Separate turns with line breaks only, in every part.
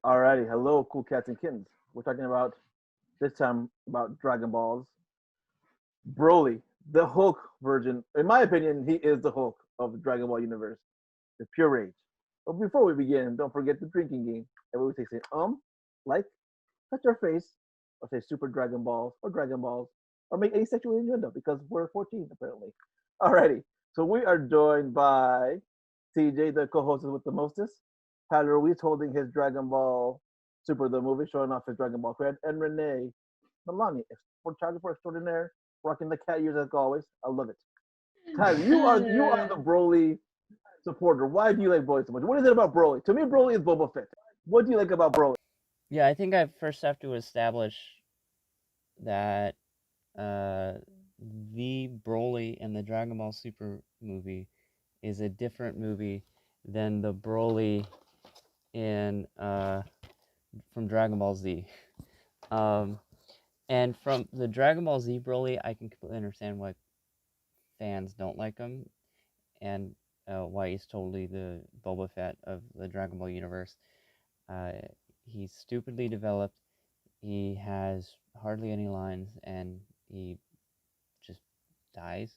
Alrighty, hello, cool cats and kittens. We're talking about this time about Dragon Balls. Broly, the Hulk version. In my opinion, he is the Hulk of the Dragon Ball universe, the pure rage. But before we begin, don't forget the drinking game. And we say like, touch our face, or say Super Dragon Balls or Dragon Balls, or make any sexual innuendo because we're 14 apparently. Alrighty, so we are joined by TJ, the co-host with the mostest. Tyler Ruiz holding his Dragon Ball Super the movie, showing off his Dragon Ball cred, and Renee Milani, photographer extraordinaire, rocking the cat ears as always. I love it. Tyler, you are the Broly supporter. Why do you like Broly so much? What is it about Broly? To me, Broly is Boba Fett. What do you like about Broly?
Yeah, I think I first have to establish that the Broly and the Dragon Ball Super movie is a different movie than the Broly in from Dragon Ball Z. Um, and from the Dragon Ball Z Broly, I can completely understand why fans don't like him and why he's totally the Boba Fett of the Dragon Ball universe. Uh, he's stupidly developed. He has hardly any lines, and he just dies.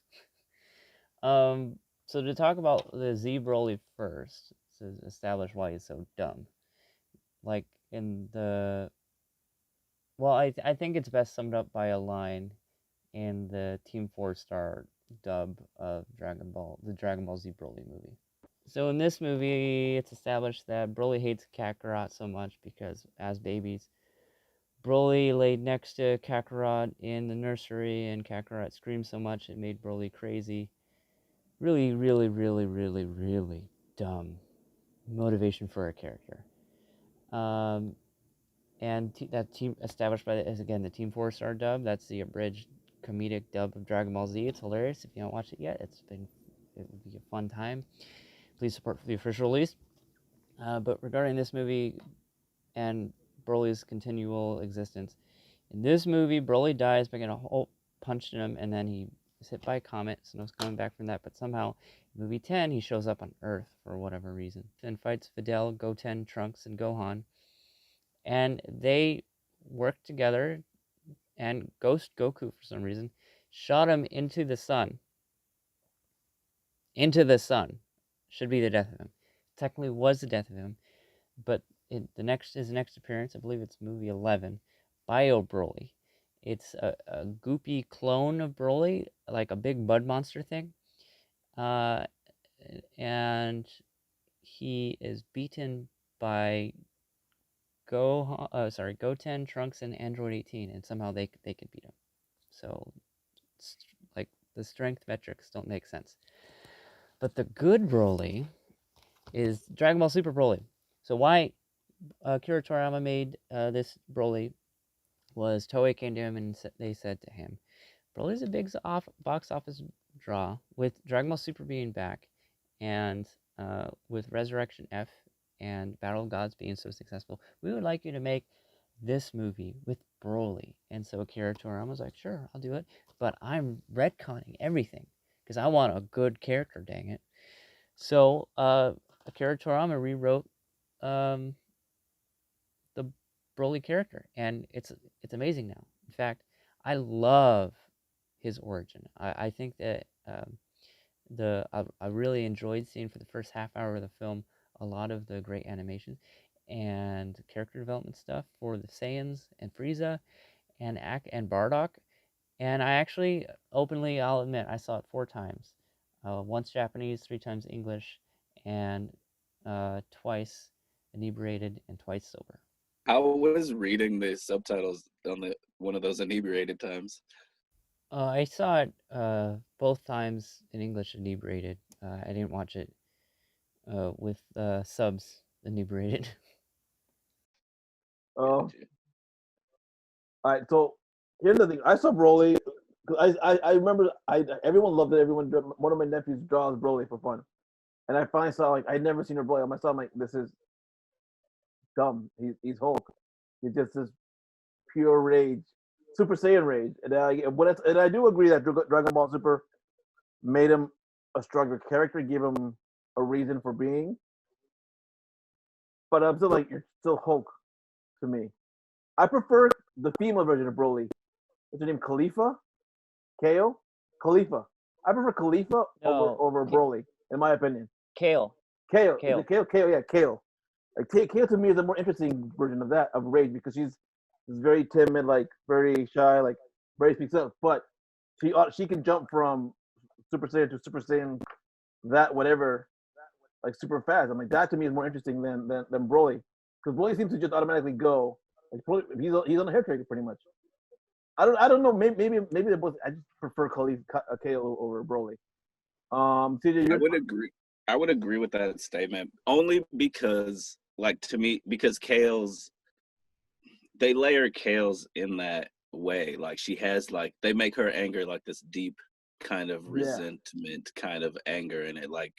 um, so to talk about the Z Broly first, to establish why he's so dumb. Like in the I think it's best summed up by a line in the Team 4 Star dub of the Dragon Ball Z Broly movie. So in this movie, it's established that Broly hates Kakarot so much because as babies, Broly laid next to Kakarot in the nursery, and Kakarot screamed so much it made Broly crazy. Really, really, really, really, really dumb motivation for a character. Um, and that team established by is again the Team 4 Star dub. That's the abridged comedic dub of Dragon Ball Z. It's hilarious. If you haven't watched it yet, it would be a fun time. Please support for the official release. But regarding this movie and Broly's continual existence, in this movie, Broly dies by getting a hole punched in him, and then he is hit by a comet, so no coming back from that. But somehow, in movie 10, he shows up on Earth for whatever reason, and fights Videl, Goten, Trunks, and Gohan, and they work together. And Ghost Goku, for some reason, shot him into the sun. Into the sun should be the death of him. Technically, was the death of him, but his next appearance, I believe it's movie 11, Bio Broly. It's a goopy clone of Broly, like a big mud monster thing. Uh, and he is beaten by Goten, Trunks, and Android 18, and somehow they could beat him. So, like, the strength metrics don't make sense. But the good Broly is Dragon Ball Super Broly. So why Akira Toriyama made this Broly was Toei came to him and they said to him, Broly's a big box office draw with Dragon Ball Super being back, and with Resurrection F and Battle of Gods being so successful, we would like you to make this movie with Broly. And so Akira Toriyama was like, sure, I'll do it, but I'm retconning everything because I want a good character, dang it. So Akira Toriyama rewrote um, the Broly character, and it's amazing now. In fact, I love his origin. I think that I really enjoyed seeing for the first half hour of the film a lot of the great animation and character development stuff for the Saiyans and Frieza and Bardock. And I actually openly, I'll admit, I saw it 4 times. Once Japanese, 3 times English, and twice inebriated and twice sober.
How was reading the subtitles on the one of those inebriated times?
I saw it both times in English inebriated. I didn't watch it with subs inebriated.
Oh,
Gotcha.
all right. So here's the thing. I saw Broly. I remember everyone loved it. One of my nephews draws Broly for fun, and I finally saw I'd never seen a Broly. I myself, I'm like, this is dumb. He's Hulk. He's just this pure rage, Super Saiyan rage. And I do agree that Dragon Ball Super made him a stronger character, gave him a reason for being. But I'm still like, you're still Hulk. to me. I prefer the female version of Broly. What's her name? Khalifa? Kale? Khalifa. I prefer Khalifa
No,
over Broly, in my opinion.
Kale.
Kale. Is
Kale.
it Kale? Kale, yeah, Kale. Like Kale to me is a more interesting version of Rage because she's very timid, like very shy, like very speaks up. But she can jump from Super Saiyan to Super Saiyan, that whatever, like super fast. I'm like that to me is more interesting than Broly, because Broly seems to just automatically go. Like Broly, he's on a hair trigger pretty much. I don't know. Maybe they're both. I just prefer Kale over Broly. CJ,
I
you're
would agree. I would agree with that statement only because, like, to me, because they layer Kale's in that way. Like, she has, like, they make her anger like this deep kind of
yeah
resentment, kind of anger in it. Like,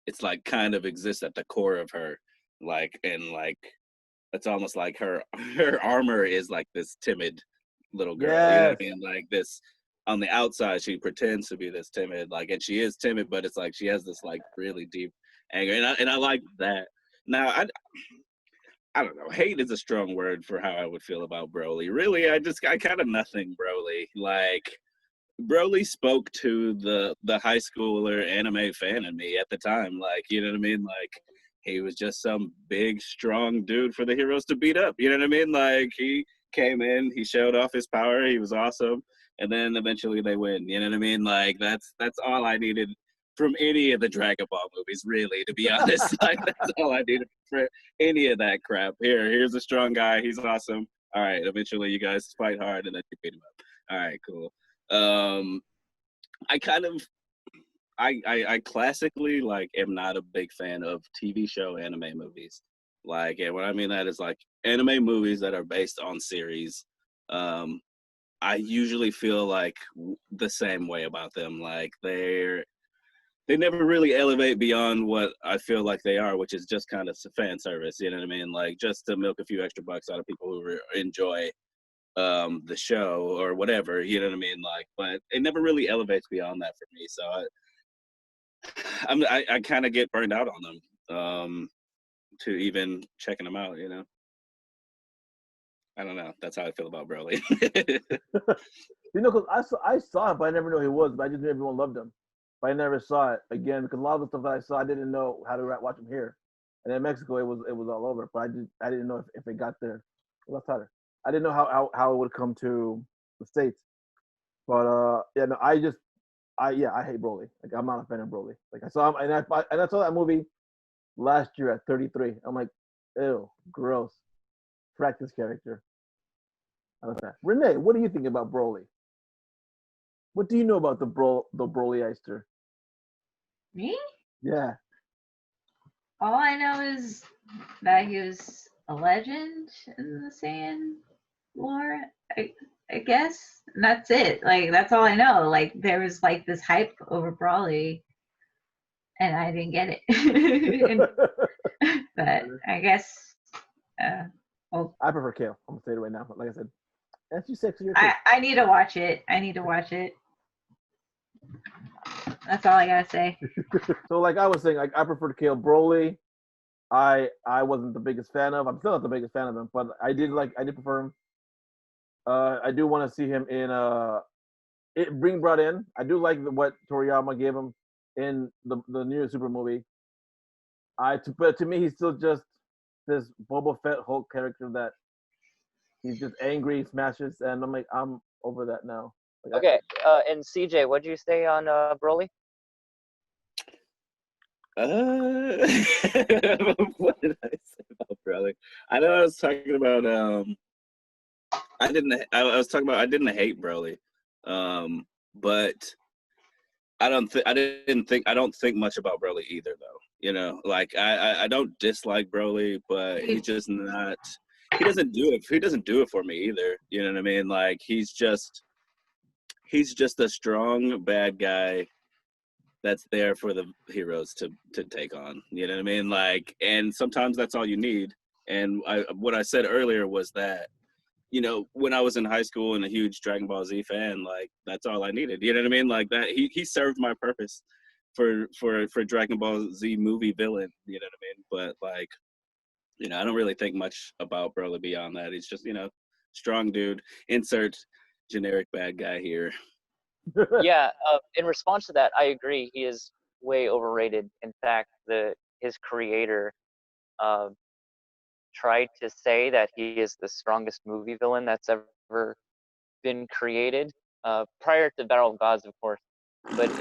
it's like kind of exists at the core of her. Like, and like, it's almost like her armor is like this timid little girl. You know what
yes
I mean? Like this on the outside, she pretends to be this timid, like, and she is timid, but it's like she has this like really deep anger, and I like that. Now, I don't know. Hate is a strong word for how I would feel about Broly. Really, I kind of nothing Broly. Like Broly spoke to the high schooler anime fan in me at the time. Like, you know what I mean? Like he was just some big, strong dude for the heroes to beat up. You know what I mean? Like he came in, he showed off his power, he was awesome, and then eventually they win. You know what I mean? Like that's all I needed from any of the Dragon Ball movies, really, to be honest. Like that's all I needed for any of that crap. Here's a strong guy, he's awesome. All right, eventually you guys fight hard and then you beat him up. All right, cool. I kind of I classically like am not a big fan of TV show anime movies. Like, and what I mean that is like anime movies that are based on series. I usually feel like the same way about them. Like they never really elevate beyond what I feel like they are, which is just kind of fan service. You know what I mean? Like just to milk a few extra bucks out of people who enjoy the show or whatever. You know what I mean? Like, but it never really elevates beyond that for me. So I kind of get burned out on them to even checking them out. You know, I don't know. That's how I feel about Broly.
because I saw him, but I never knew who he was. But I just knew everyone loved him. But I never saw it again because a lot of the stuff that I saw, I didn't know how to watch him here. And in Mexico, it was all over. But I didn't know if it got there. Well, that's harder. I didn't know how it would come to the States. But yeah, no, I hate Broly. Like I'm not a fan of Broly. Like I saw him, and I saw that movie last year at 33. I'm like, ew, gross. Frack this character. I don't know. Renee, what do you think about Broly? What do you know about the Broly Eister?
Me?
Yeah.
All I know is that he was a legend in the Saiyan lore, I guess. And that's it. Like, that's all I know. Like, there was, like, this hype over Brawley, and I didn't get it. But I guess, well,
I prefer Kale. I'm going to say it right now. But like I said, that's you sexy.
I need to watch it. I need to watch it. That's all I gotta say.
So, like I was saying, like I prefer Kale. Broly, I wasn't the biggest fan of. I'm still not the biggest fan of him, but I did prefer him. I do want to see him in being brought in. I do like what Toriyama gave him in the new Super movie. But to me, he's still just this Boba Fett Hulk character that he's just angry, smashes, and I'm like, I'm over that now. Like,
Okay, and CJ, what did you say on Broly?
What did I say about Broly? I know I was talking about I was talking about I didn't hate Broly, but I don't think much about Broly either though. You know, like I don't dislike Broly, but he's just not. He doesn't do it for me either. You know what I mean? Like he's just a strong bad guy that's there for the heroes to take on. You know what I mean? Like, and sometimes that's all you need. And what I said earlier was that, you know, when I was in high school and a huge Dragon Ball Z fan, like that's all I needed. You know what I mean? Like that he served my purpose for Dragon Ball Z movie villain. You know what I mean? But like I don't really think much about Broly beyond that. He's just, strong dude. Insert generic bad guy here.
Yeah, in response to that, I agree. He is way overrated. In fact, his creator tried to say that he is the strongest movie villain that's ever been created, prior to Battle of Gods, of course. But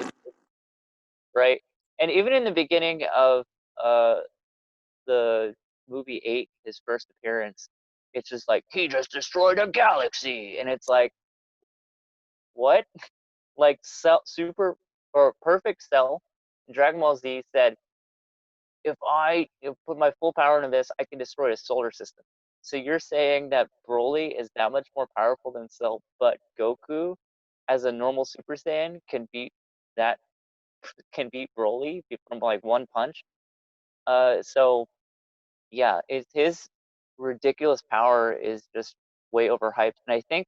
right, and even in the beginning of the movie 8, his first appearance, it's just like, he just destroyed a galaxy, and it's like, what? Like, super or perfect Cell in Dragon Ball Z said, if I put my full power into this, I can destroy a solar system. So you're saying that Broly is that much more powerful than Cell, but Goku, as a normal Super Saiyan, can beat Broly from like one punch? So yeah, his ridiculous power is just way overhyped. And I think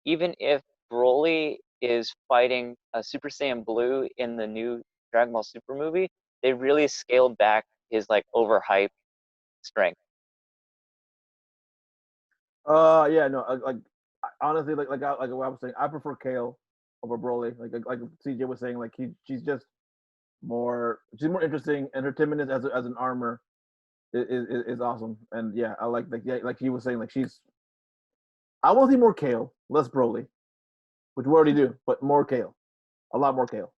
even if Broly is fighting a Super Saiyan Blue in the new Dragon Ball Super movie, they really scaled back his like overhyped strength.
Yeah, no, honestly, like what I was saying, I prefer Kale over Broly. Like CJ was saying, like she's more interesting, and her timidness as an armor is awesome. And yeah, I like he was saying, like I want to see more Kale, less Broly, which we already do, but more Kale, a lot more Kale.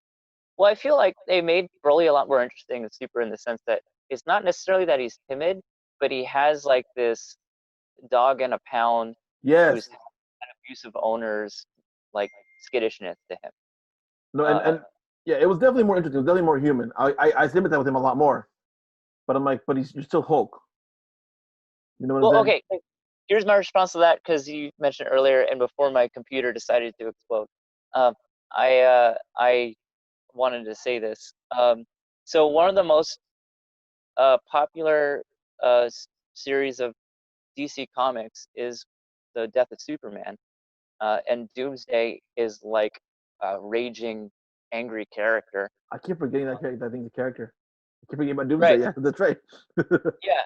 Well, I feel like they made Broly a lot more interesting and Super in the sense that it's not necessarily that he's timid, but he has like this dog and a pound
Yes.
who's had abusive owners, like skittishness to him.
No, and yeah, it was definitely more interesting. It was definitely more human. I sympathize with him a lot more, but I'm like, but you're still Hulk. You know what I'm saying?
Okay. Here's my response to that, because you mentioned earlier, and before my computer decided to explode. I wanted to say this. So one of the most popular series of DC Comics is the Death of Superman, and Doomsday is like a raging, angry character.
I keep forgetting that character. I think the character. I keep forgetting about Doomsday.
Right.
Yeah, that's right.
Yeah.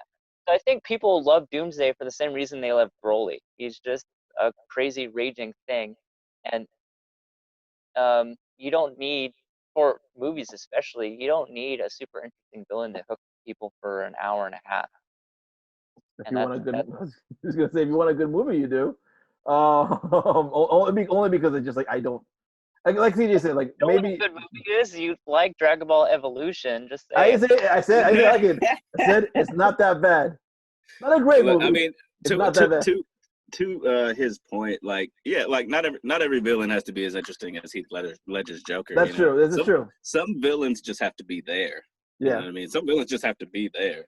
So I think people love Doomsday for the same reason they love Broly. He's just a crazy, raging thing. And you don't need, for movies especially, you don't need a super interesting villain to hook people for an hour and a half.
If
And
you want a good, I was just gonna say, if you want a good movie, you do. Only because it's just like I don't. Like CJ said, like
you know
maybe
what a good movie is? You like Dragon Ball Evolution. Just
I
saying.
said I like it. I said it's not that bad. Not a great movie.
I mean,
it's not that bad.
to his point, like, yeah, like not every villain has to be as interesting as Heath Ledger's Joker.
That's true. This is true.
Some villains just have to be there. You know what I mean? Some villains just have to be there.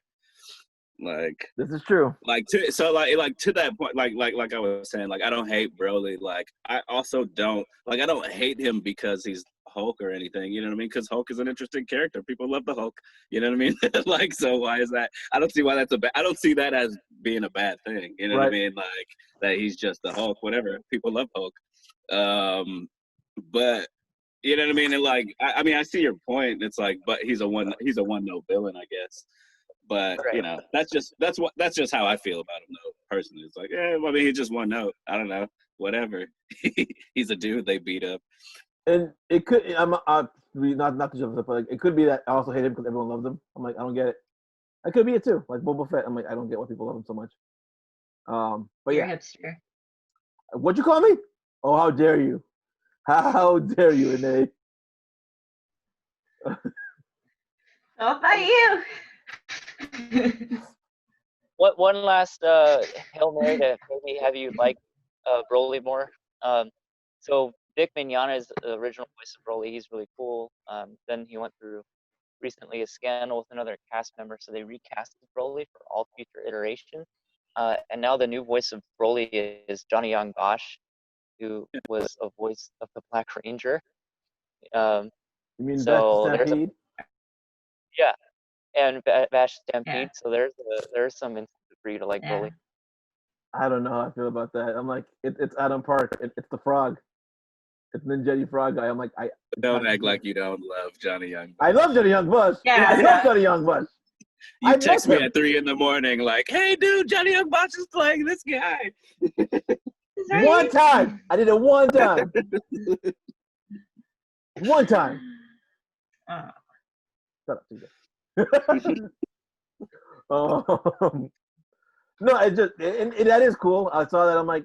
Like,
this is true.
Like to that point, like I was saying, like I don't hate Broly. Like I also don't hate him because he's Hulk or anything. You know what I mean? Because Hulk is an interesting character. People love the Hulk. You know what I mean? Like, so why is that? I don't see why that's I don't see that as being a bad thing. You know what I mean? Like that he's just the Hulk. Whatever. People love Hulk. But you know what I mean? And like I mean I see your point. It's like, but he's a one note villain, I guess. But you know, that's just how I feel about him though, personally. It's like, yeah, I mean, he's just one note. I don't know, whatever. He's a dude they beat up.
And it could, not to jump up, but like, it could be that I also hate him because everyone loves him. I'm like, I don't get it. It could be it too, like Boba Fett. I'm like, I don't get why people love him so much. But
You're
yeah,
a hipster.
What'd you call me? Oh, how dare you? How dare you, Renee?
How about you?
What one last Hail Mary to maybe have you like Broly more. So Vic Mignogna is the original voice of Broly. He's really cool. Then he went through recently a scandal with another cast member, so they recasted Broly for all future iterations. And now the new voice of Broly is Johnny Young Bosch, who was a voice of the Black Ranger.
You mean
so
Bash Stampede?
Yeah, and Bash Stampede. Yeah. So there's some incentive for you to like Broly.
I don't know how I feel about that. I'm like, it's Adam Park. It's the frog. It's Ninjetti Frog Guy. I'm like,
don't act like you don't love Johnny Young Bosch.
I love Johnny Young Bosch.
Yeah,
I love Johnny Young Bosch.
You
I
text
met
me
him.
at 3 a.m. like, "Hey, dude, Johnny Young Box is playing this guy."
Is that
One
you?
time. I did it one time. One time.
Oh.
Shut up, TJ. No, it just and that is cool. I saw that. I'm like,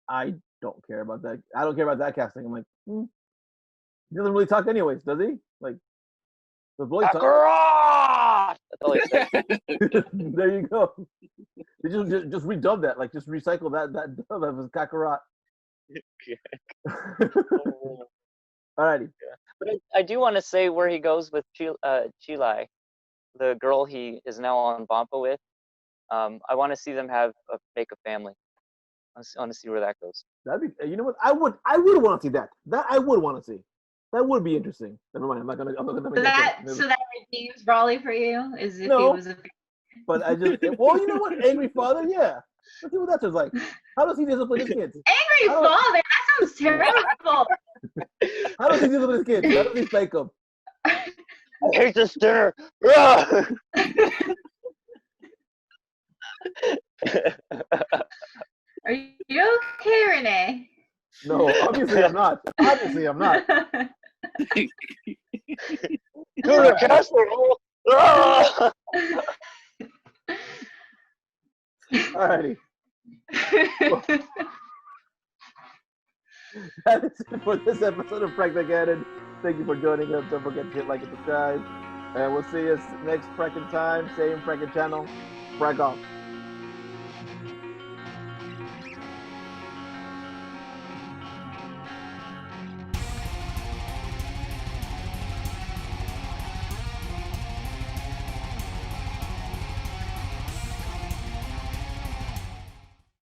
I don't care about that. I don't care about that casting. I'm like, he doesn't really talk anyways, does he? Like, the voice talk.
Kakarot! That's all he says.
There you go. They just redub that, like just recycle that dub of his Kakarot. Alrighty.
But I do want to say where he goes with Chilai, the girl he is now on Bampa with. I want to see them make a family. I want to see where that goes.
That'd be. You know what? I would want to see that. That I would want to see. That would be interesting. Never mind. I'm not gonna make
So that redeems Broly for you? Is if
No.
he was a
But I just well, you know what? Angry father, yeah. Let's see what that sounds like. How does he discipline his kids?
angry
I don't-
father? That sounds terrible.
How does he discipline his kids? How does he spank them?
I hate this dinner.
Are you okay, Renee?
No, obviously I'm not. Obviously I'm not.
Go to casserole.
Alrighty. That is it for this episode of Frack The Canon. Thank you for joining us. Don't forget to hit like and subscribe. And we'll see you next fracking time. Same fracking channel. Frack off.